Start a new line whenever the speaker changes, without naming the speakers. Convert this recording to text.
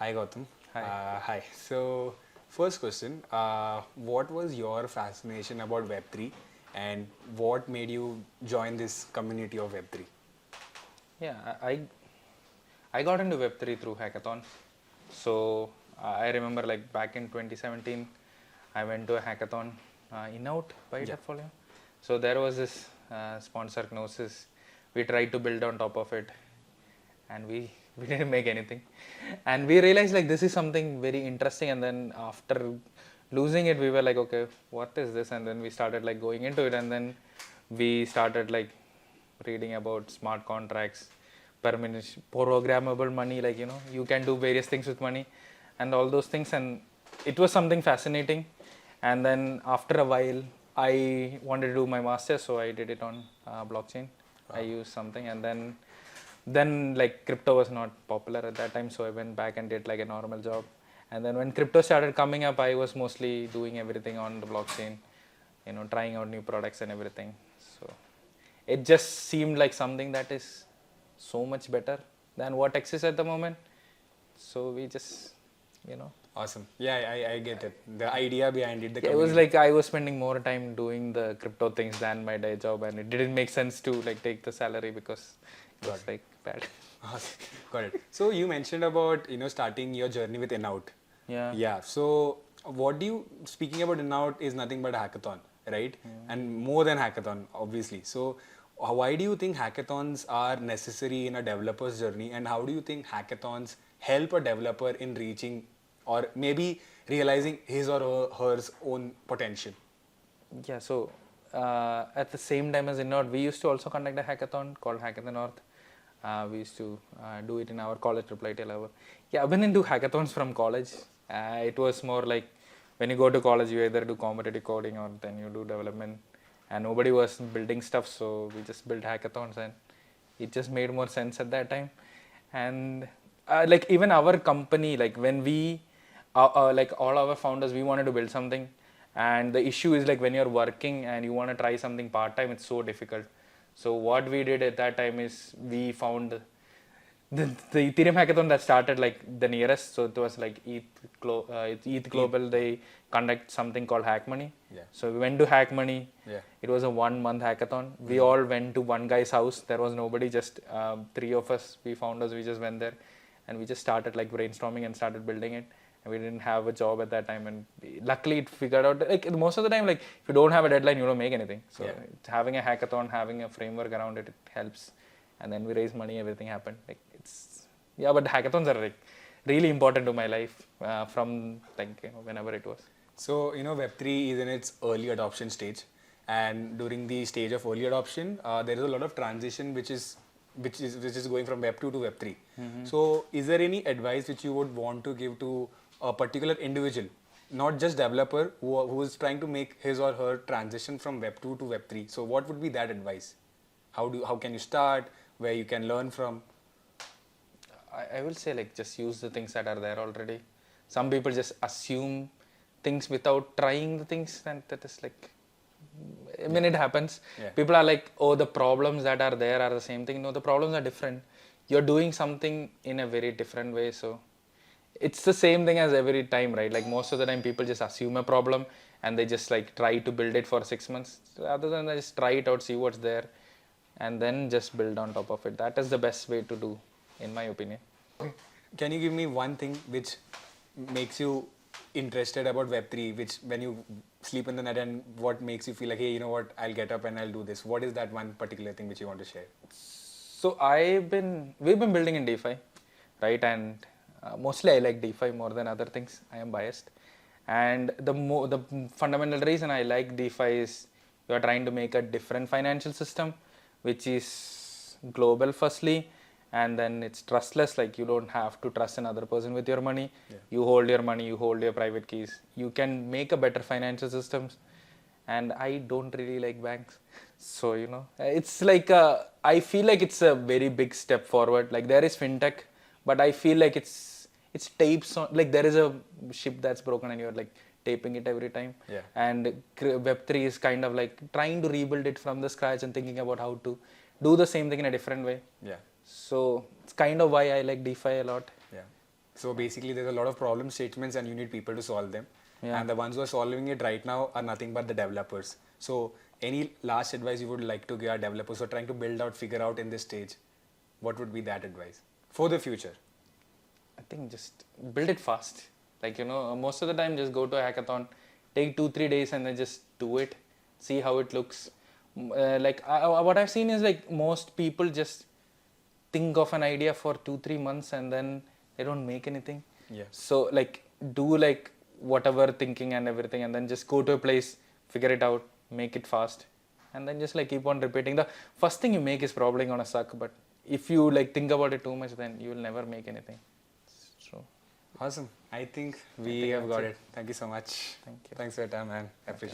Hi Gautam.
Hi.
Hi. So, first question, what was your fascination about Web3 and what made you join this community of Web3?
Yeah, I got into Web3 through hackathon. So I remember like back in 2017, I went to a hackathon in out by
Yeah.
portfolio. So there was this sponsor Gnosis. We tried to build on top of it, and we didn't make anything. And we realized like this is something very interesting. And then after losing it, we were like, okay, what is this? And then we started like going into it, and then we started like reading about smart contracts, programmable money, like you can do various things with money and all those things, and it was something fascinating. And then after a while I wanted to do my master's, so I did it on blockchain. I
Wow.
used something, and then like crypto was not popular at that time, so I went back and did like a normal job. And then when crypto started coming up, I was mostly doing everything on the blockchain, trying out new products and everything. So it just seemed like something that is so much better than what exists at the moment. So we just, you know,
Awesome. Yeah, I get it. The idea behind it, the
yeah, it was
community.
like I was spending more time doing the crypto things than my day job, and it didn't make sense to like take the salary because it
Got
was
it.
like bad.
Awesome. Got it. So you mentioned about, starting your journey with In-Out.
Yeah.
Yeah. So speaking about In-Out is nothing but a hackathon, right? And more than hackathon, obviously. So why do you think hackathons are necessary in a developer's journey, and how do you think hackathons help a developer in reaching or maybe realizing his or her own potential?
Yeah, so at the same time as InNord, we used to also conduct a hackathon called Hackathon North. We used to do it in our college IIIT level. Yeah, I've been into hackathons from college. It was more like when you go to college, you either do competitive coding or then you do development. And nobody was building stuff, so we just built hackathons, and it just made more sense at that time. And like even our company, like when we, like all our founders, we wanted to build something. And the issue is like when you're working and you want to try something part time, it's so difficult. So what we did at that time is we found the Ethereum hackathon that started like the nearest. So it was like ETH
Eat.
Global. They conduct something called Hack Money.
Yeah.
So we went to Hack Money.
Yeah.
It was a 1 month hackathon. We all went to one guy's house. There was nobody, just three of us. We founders. We just went there, and we just started like brainstorming and started building it. And we didn't have a job at that time, and luckily it figured out. Like most of the time, like if you don't have a deadline, you don't make anything. So
Yeah.
having a hackathon, having a framework around it, it helps. And then we raised money. Everything happened. Like it's yeah, but hackathons are like really important to my life from like whenever it was.
So, Web3 is in its early adoption stage, and during the stage of early adoption, there is a lot of transition which is going from Web2 to Web3. So, is there any advice which you would want to give to a particular individual, not just developer, who is trying to make his or her transition from Web2 to Web3? So, what would be that advice? How can you start? Where you can learn from?
I will say like just use the things that are there already. Some people just assume things without trying the things, and that is like, I mean, it happens.
Yeah.
People are like, oh, the problems that are there are the same thing. No, the problems are different. You're doing something in a very different way. So it's the same thing as every time, right? Like most of the time people just assume a problem and they just like try to build it for 6 months. Rather than that, just try it out, see what's there, and then just build on top of it. That is the best way to do, in my opinion.
Can you give me one thing which makes you interested about Web3, which when you sleep in the night and what makes you feel like, hey, you know what, I'll get up and I'll do this? What is that one particular thing which you want to share?
So we've been building in DeFi, right? And mostly I like DeFi more than other things. I am biased, and the fundamental reason I like DeFi is you are trying to make a different financial system, which is global firstly, and then it's trustless. Like you don't have to trust another person with your money.
Yeah.
You hold your money, you hold your private keys. You can make a better financial systems, and I don't really like banks. So it's like I feel like it's a very big step forward. Like there is fintech, but I feel like it's tapes on. Like there is a ship that's broken and you're like taping it every time.
Yeah.
And Web3 is kind of like trying to rebuild it from the scratch and thinking about how to do the same thing in a different way.
Yeah.
So it's kind of why I like DeFi a lot.
Yeah. So basically, there's a lot of problem statements, and you need people to solve them.
Yeah.
And the ones who are solving it right now are nothing but the developers. So, any last advice you would like to give our developers who are trying to build out, figure out in this stage? What would be that advice for the future?
I think just build it fast. Like, most of the time just go to a hackathon, take 2-3 days and then just do it, see how it looks. What I've seen is like most people just think of an idea for 2-3 months and then they don't make anything.
Yeah.
So like do like whatever thinking and everything and then just go to a place, figure it out, make it fast, and then just like keep on repeating. The first thing you make is probably gonna suck, but if you like think about it too much, then you will never make anything. So
Awesome. I think we have got it. Thank you so much.
Thank you.
Thanks for your time, man. I appreciate it.